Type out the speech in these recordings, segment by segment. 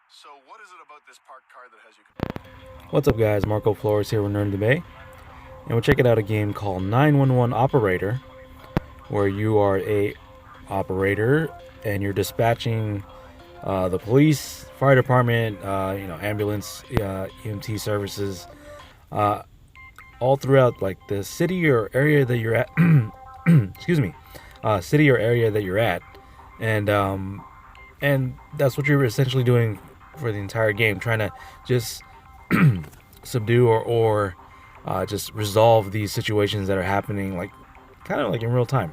So what is it about this parked car that has you? What's up, guys? Marco Flores here with Nerd the Bay, and we're checking out a game called 911 Operator, where you are a operator and you're dispatching the police, fire department, ambulance, EMT services, uh, all throughout like the city or area that you're at. Excuse me, city or area that you're at, and and that's what you're essentially doing for the entire game, trying to just subdue or just resolve these situations that are happening, like kind of like in real time.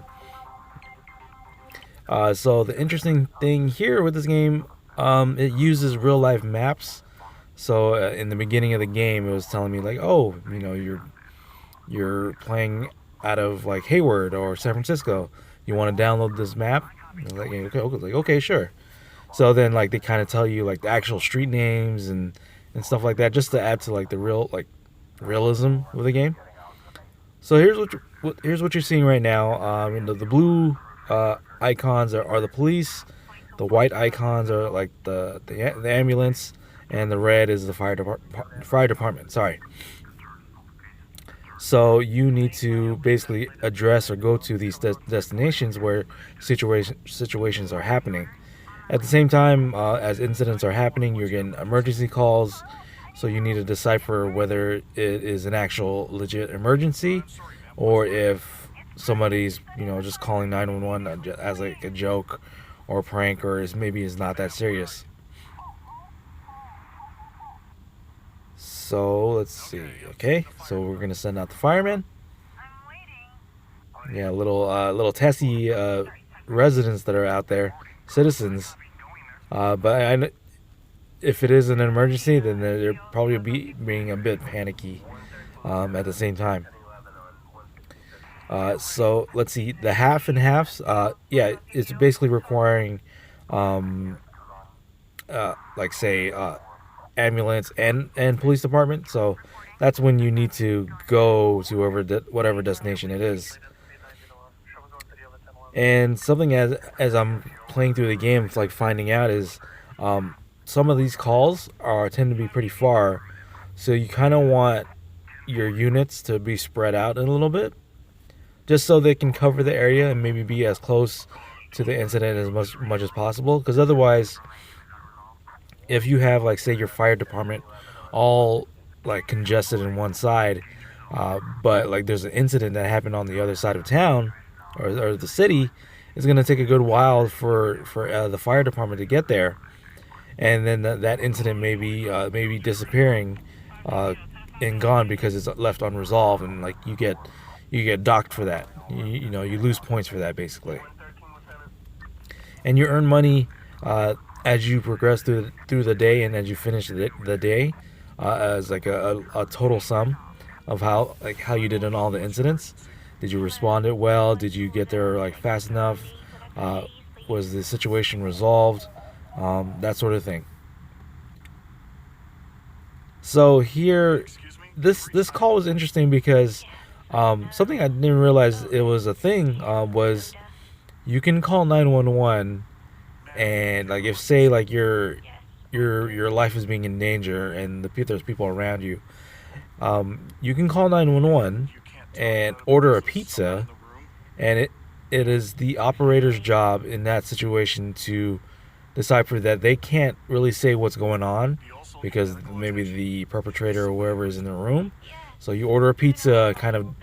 So the interesting thing here with this game, it uses real life maps. So in the beginning of the game, it was telling me like, oh, you're playing out of like Hayward or San Francisco. You want to download this map? I was like, okay, sure. So then like they kind of tell you like the actual street names and stuff like that, just to add to like the realism of the game. So here's what you're seeing right now. The blue icons are the police. The white icons are like the ambulance, and the red is the fire department. Sorry. So you need to basically address or go to these destinations where situations are happening. At the same time, as incidents are happening, you're getting emergency calls. So you need to decipher whether it is an actual legit emergency, or if somebody's just calling 911 as like a joke or a prank, or maybe is not that serious. So let's see. Okay, so we're gonna send out the firemen. Yeah, little testy residents that are out there, citizens. But if it is an emergency, then they're probably being a bit panicky at the same time. So let's see, the half and halves. Yeah, it's basically requiring, um, like say, ambulance and police department. So that's when you need to go to whatever destination it is. And something as I'm playing through the game, it's like finding out is, some of these calls are tend to be pretty far, so you kind of want your units to be spread out a little bit, just so they can cover the area and maybe be as close to the incident as much as possible. Because otherwise, if you have like say your fire department all like congested in one side, but like there's an incident that happened on the other side of town or the city, it's gonna take a good while for the fire department to get there, and then that incident may be disappearing uh, and gone because it's left unresolved, and like you get docked for that. You lose points for that basically, and you earn money as you progress through the day and as you finish the day, as like a total sum of how you did in all the incidents. Did you respond it well? Did you get there like fast enough? Uh, was the situation resolved? That sort of thing. So here, this call was interesting because something I didn't realize it was a thing, was you can call 911, and like if say like your life is being in danger and there's people around you, you can call 911 and order a pizza, and it is the operator's job in that situation to decipher that they can't really say what's going on because maybe the perpetrator or whoever is in the room. So you order a pizza, kind of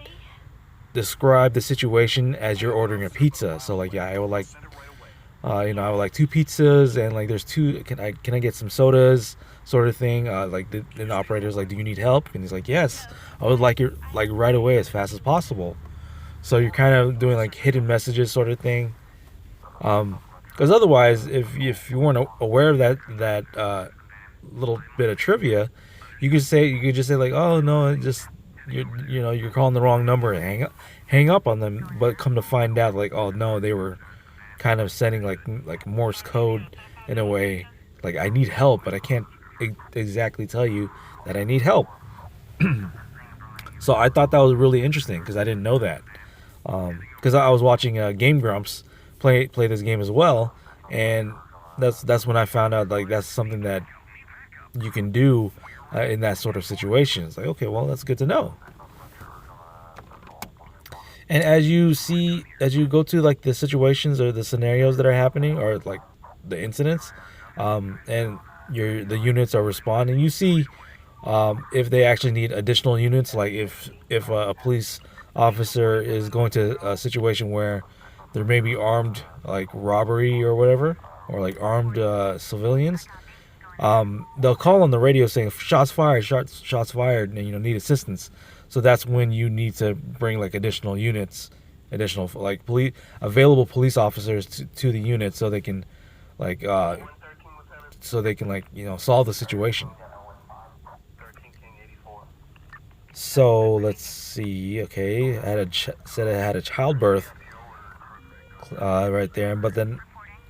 describe the situation as you're ordering a pizza. So like, yeah, I would like, I would like two pizzas, and like there's two. Can I get some sodas, sort of thing. Like the operator's like, do you need help? And he's like, yes, I would like it like right away, as fast as possible. So you're kind of doing like hidden messages, sort of thing. Because otherwise, if you weren't aware of that little bit of trivia, you could just say like, oh no, it just you're calling the wrong number and hang up on them. But come to find out, like, oh no, they were kind of sending like Morse code in a way. Like, I need help, but I can't exactly tell you that I need help. So I thought that was really interesting because I didn't know that. Because I was watching Game Grumps play this game as well, and that's when I found out like that's something that you can do in that sort of situation. It's like, okay, well, that's good to know. And as you go to like the situations or the scenarios that are happening, or like the incidents, and the units are responding, you see if they actually need additional units. Like if a police officer is going to a situation where there may be armed like robbery or whatever, or like armed civilians, they'll call on the radio saying shots fired, shots fired, and need assistance. So that's when you need to bring like additional units, additional like police available police officers to the unit so they can like solve the situation. So let's see. Okay, said I had a childbirth right there, but then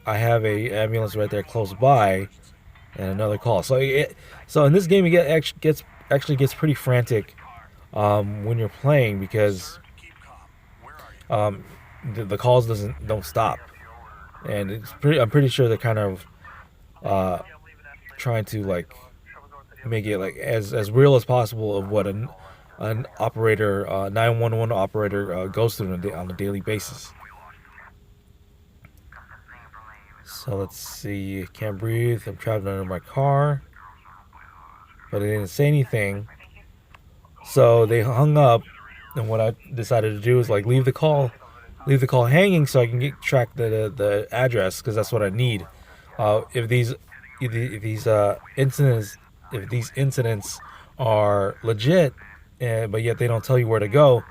I have a ambulance right there close by, and another call. So in this game, it actually gets pretty frantic when you're playing because um, the calls don't stop, and I'm pretty sure they're kind of trying to like make it like as real as possible of what an operator 911 operator goes through on a daily basis. So let's see. Can't breathe. I'm trapped under my car. But they didn't say anything. So they hung up, and what I decided to do is like leave the call hanging so I can track the address because that's what I need. If these incidents are legit, but yet they don't tell you where to go,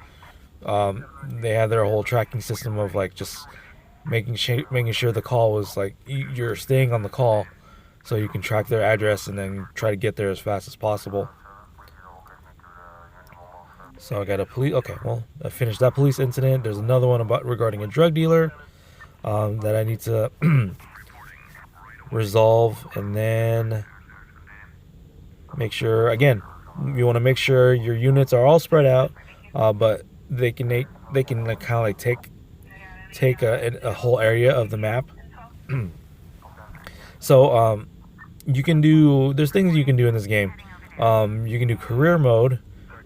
they have their whole tracking system of like just making sure the call was like you're staying on the call, so you can track their address and then try to get there as fast as possible. So I got a police. Okay, well, I finished that police incident. There's another one regarding a drug dealer that I need to resolve, and then make sure again. You want to make sure your units are all spread out, but they can like kind of like take a whole area of the map. So there's things you can do in this game. You can do career mode,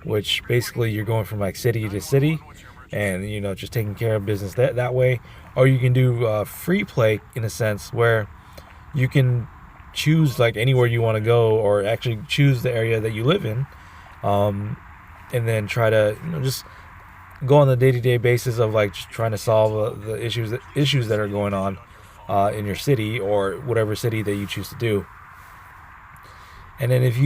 which basically you're going from like city to city, and just taking care of business that way. Or you can do free play in a sense where you can choose like anywhere you want to go, or actually choose the area that you live in, and then try to just go on the day-to-day basis of like just trying to solve the issues that are going on in your city or whatever city that you choose to do. And then if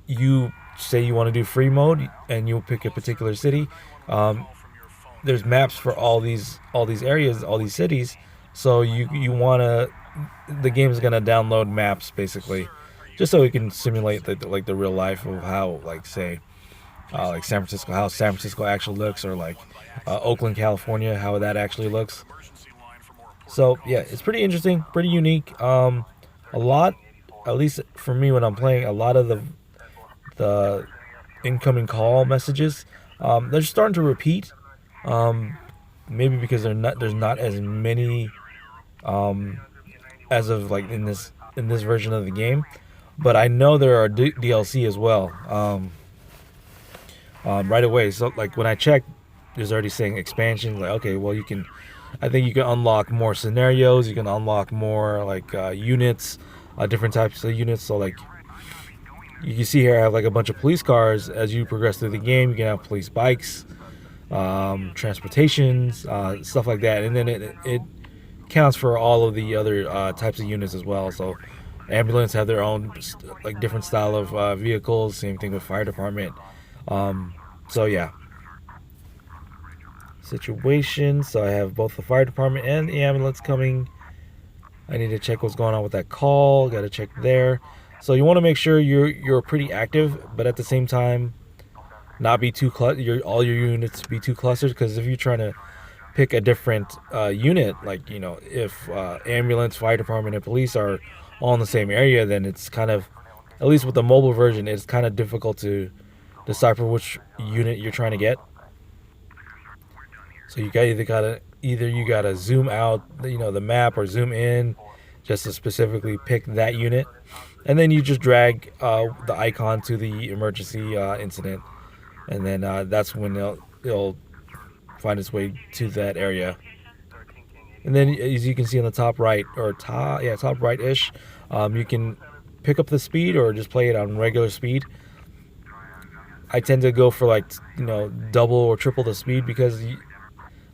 you say you want to do free mode and you pick a particular city, there's maps for all these areas, all these cities. So the game is gonna download maps basically, just so it can simulate the real life of how like say like San Francisco, how San Francisco actually looks, or like Oakland, California, how that actually looks. So yeah, it's pretty interesting, pretty unique. A lot, at least for me when I'm playing, a lot of the incoming call messages, they're starting to repeat. Maybe because there's not as many as of like in this version of the game, but I know there are DLC as well. Right away. So like when I checked, there's already saying expansion. Like okay, well I think you can unlock more scenarios. You can unlock more like units, different types of units. So like you can see here, I have like a bunch of police cars. As you progress through the game, you can have police bikes, transportations, stuff like that, and then it counts for all of the other types of units as well. So ambulance have their own like different style of vehicles. Same thing with fire department. So yeah, situation. So I have both the fire department and the ambulance coming. I need to check what's going on with that call. Got to check there. So you want to make sure you're pretty active, but at the same time, not be too all your units be too clustered. Because if you're trying to pick a different unit, like if ambulance, fire department, and police are all in the same area, then it's kind of, at least with the mobile version, it's kind of difficult to decipher which unit you're trying to get. So you either gotta either you gotta zoom out, the map, or zoom in, just to specifically pick that unit, and then you just drag the icon to the emergency incident, and then that's when it'll find its way to that area. And then, as you can see on the top right, or top right ish, you can pick up the speed or just play it on regular speed. I tend to go for like double or triple the speed because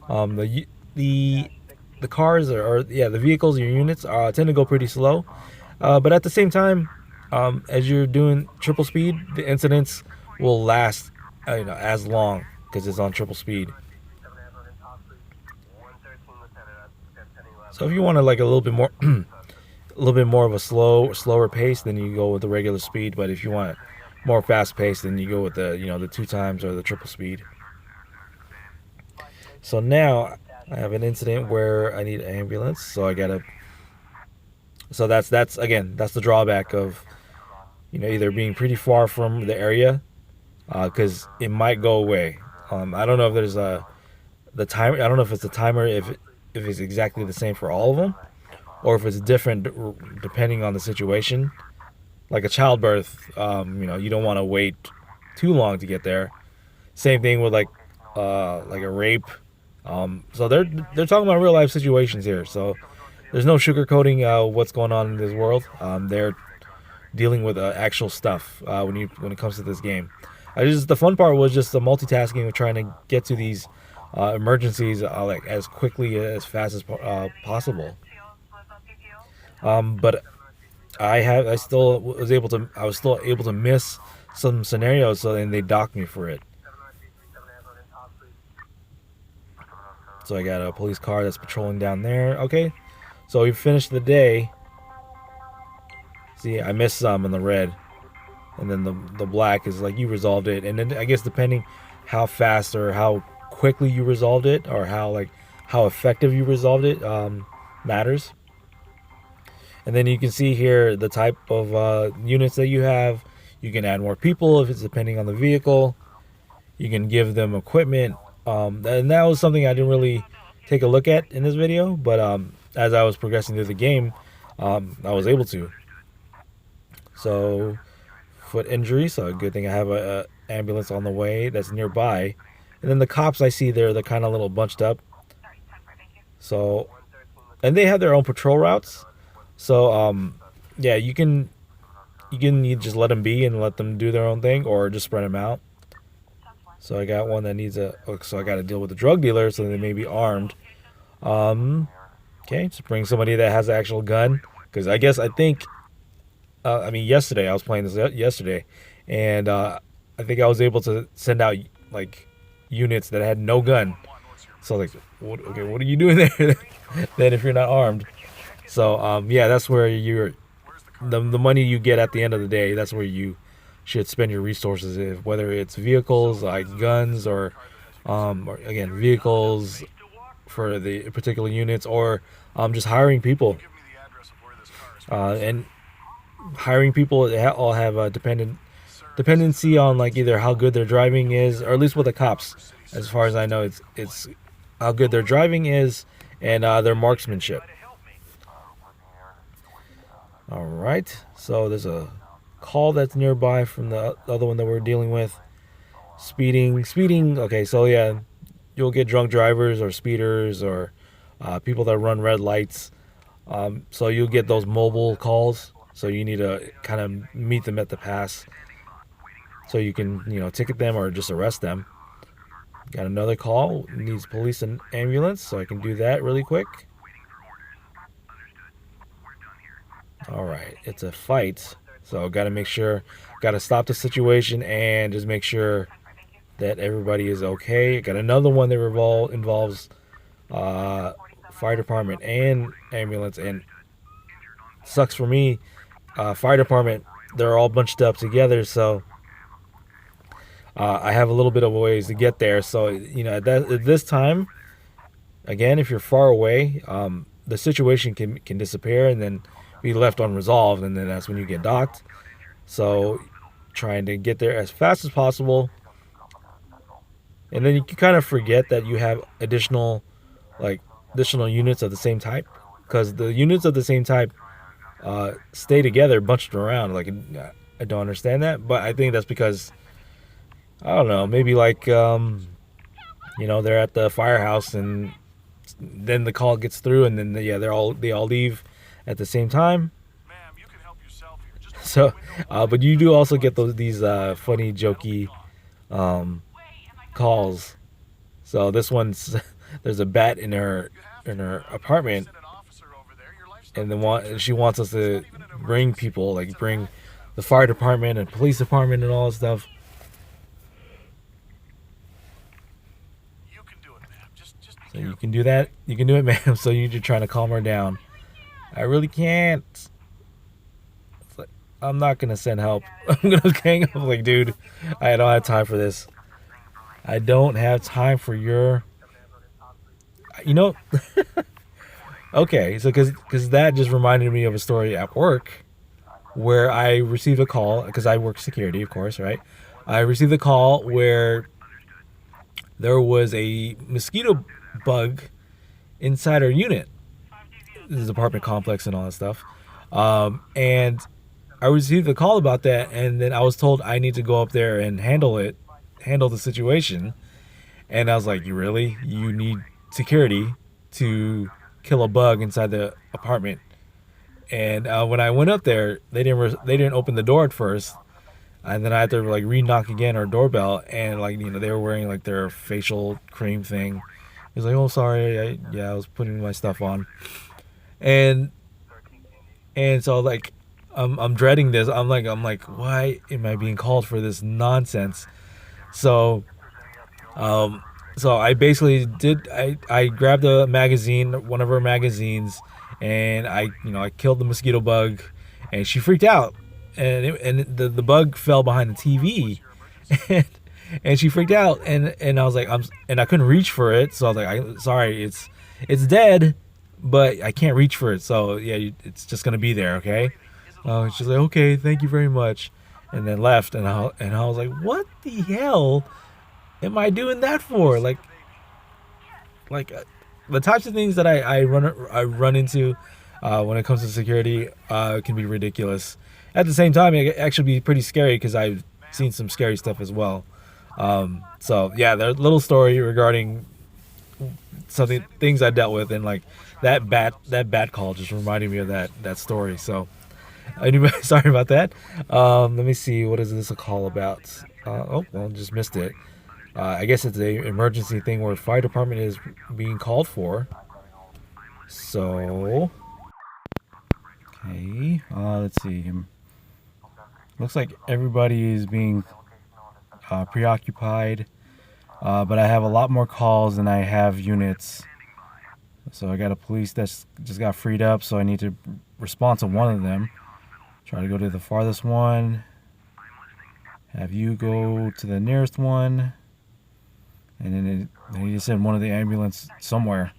the cars the vehicles, your units tend to go pretty slow. But at the same time, as you're doing triple speed, the incidents will last as long because it's on triple speed. So if you want to like a little bit more, a little bit more of a slower pace, then you go with the regular speed. But if you want more fast pace, then you go with the 2 times or the triple speed. So now I have an incident where I need an ambulance, so I gotta. So that's the drawback of either being pretty far from the area, because it might go away. I don't know if there's the timer. I don't know if it's a timer if it's exactly the same for all of them, or if it's different depending on the situation. Like a childbirth, you don't want to wait too long to get there. Same thing with like a rape. So they're talking about real life situations here. So there's no sugarcoating what's going on in this world. They're dealing with actual stuff when it comes to this game. The fun part was just the multitasking of trying to get to these emergencies like as quickly as fast as possible. But I was still able to miss some scenarios, so then they docked me for it. So I got a police car that's patrolling down there. Okay, so we finished the day. See, I missed some in the red, and then the black is like you resolved it. And then I guess depending how fast or how quickly you resolved it, or how effective you resolved it, matters. And then you can see here the type of units that you have. You can add more people if it's depending on the vehicle. You can give them equipment. And that was something I didn't really take a look at in this video, but as I was progressing through the game, I was able to. So, foot injury, so a good thing I have a ambulance on the way that's nearby. And then the cops I see there, they're kind of a little bunched up. So, and they have their own patrol routes. So, yeah, you can just let them be and let them do their own thing, or just spread them out. So I got one that needs so I got to deal with a drug dealer, so they may be armed. Okay, just bring somebody that has an actual gun, because I think, yesterday I was playing this yesterday, and I think I was able to send out like units that had no gun. So like, what are you doing there? Then if you're not armed. So yeah, that's where the money you get at the end of the day. That's where you should spend your resources, whether it's vehicles like guns, or again vehicles for the particular units, or just hiring people. And hiring people all have a dependency on like either how good their driving is, or at least with the cops, as far as I know, it's how good their driving is and their marksmanship. All right, so there's a call that's nearby from the other one that we're dealing with. Speeding. Okay, so yeah, you'll get drunk drivers or speeders, or people that run red lights. So you'll get those mobile calls. So you need to kind of meet them at the pass, so you can ticket them or just arrest them. Got another call, needs police and ambulance, so I can do that really quick. All right, it's a fight, so got to stop the situation and just make sure that everybody is okay. Got another one that involves fire department and ambulance, and sucks for me. Fire department, they're all bunched up together, so I have a little bit of a ways to get there. So at this time, again, if you're far away, the situation can disappear and then be left unresolved, and then that's when you get docked. So trying to get there as fast as possible, and then you can kind of forget that you have additional like additional units of the same type, because the units of the same type stay together bunched around. Like, I don't understand that, but I think that's because I don't know, maybe like they're at the firehouse and then the call gets through, and then yeah, they all leave at the same time. Ma'am, you can help yourself here. Just open So, the window. but you do also get these funny, jokey um, calls. So this one's there's a bat in her apartment, Send an officer over there. Your life's and not she wants us to bring people, like bring the fire department and police department and all that stuff. You can do it, ma'am. Just be So careful. you can do that. You can do it, ma'am. So you're trying to calm her down. I really can't. It's like, I'm not gonna send help. I'm gonna hang up. Like, dude, I don't have time for this. I don't have time for your. You know. Okay, so because that just reminded me of a story at work where I received a call, because I work security, of course, right? I received a call where there was a mosquito bug inside our unit. This is apartment complex and all that stuff. And I received a call about that, and then I was told I need to go up there and handle the situation. And I was like, You need security to kill a bug inside the apartment? And when I went up there, they didn't open the door at first, and then I had to like re-knock again our doorbell, and like they were wearing like their facial cream thing. He was like, "Oh, sorry, I was putting my stuff on," and so like I'm dreading this. I'm like, why am I being called for this nonsense? So so I basically I grabbed a magazine, one of her magazines, and I killed the mosquito bug, and she freaked out, and the bug fell behind the TV, and she freaked out, and I was like, I couldn't reach for it, so I was like, sorry, it's dead, but I can't reach for it, so yeah, it's just gonna be there, okay? She's like, okay, thank you very much, and then left, and I was like, what the hell am I doing that for? Like the types of things that I run into when it comes to security can be ridiculous. At the same time, it can actually be pretty scary because I've seen some scary stuff as well. So yeah, there's a little story regarding things I dealt with, and like that bat call just reminded me of that story. So anyway, sorry about that. Let me see, what is this a call about? Oh well, just missed it. I guess it's a emergency thing where fire department is being called for. So, okay, let's see. Looks like everybody is being preoccupied, but I have a lot more calls than I have units. So I got a police that's just got freed up, so I need to respond to one of them. Try to go to the farthest one. Have you go to the nearest one. And then they need to send one of the ambulance somewhere.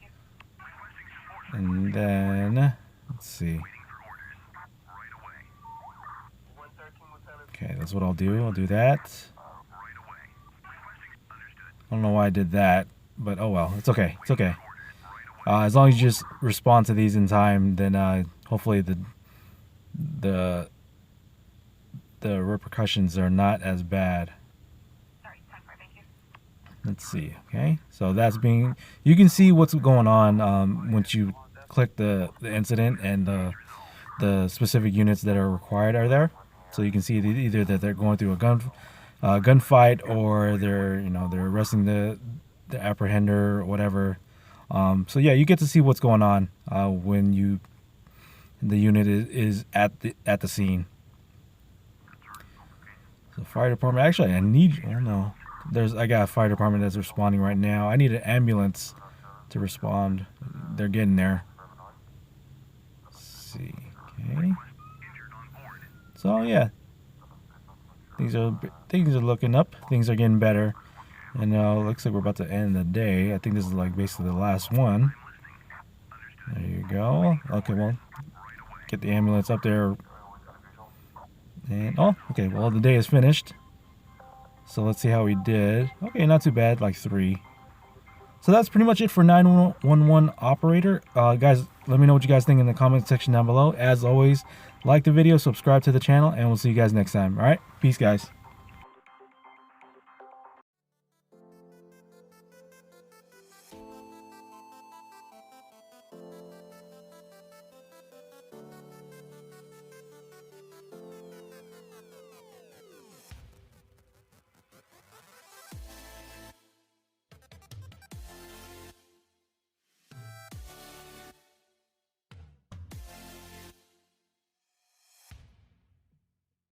And then, let's see. Okay, that's what I'll do. I'll do that. I don't know why I did that, but oh well, it's okay. It's okay. As long as you just respond to these in time, then hopefully the repercussions are not as bad. Let's see. Okay, so that's you can see what's going on once you click the incident, and the specific units that are required are there. So you can see either that they're going through a gunfight, or they're arresting the apprehender or whatever. So yeah, you get to see what's going on when the unit is at the scene. So fire department. Actually, oh no. I got a fire department that's responding right now. I need an ambulance to respond. They're getting there. Let's see. Okay. So yeah, things are looking up. Things are getting better, and looks like we're about to end the day. I think this is like basically the last one. There you go. Okay, well, get the ambulance up there. And okay. Well, the day is finished. So let's see how we did. Okay, not too bad, like 3. So that's pretty much it for 911 operator. Guys, let me know what you guys think in the comment section down below. As always, like the video, subscribe to the channel, and we'll see you guys next time. All right, peace, guys.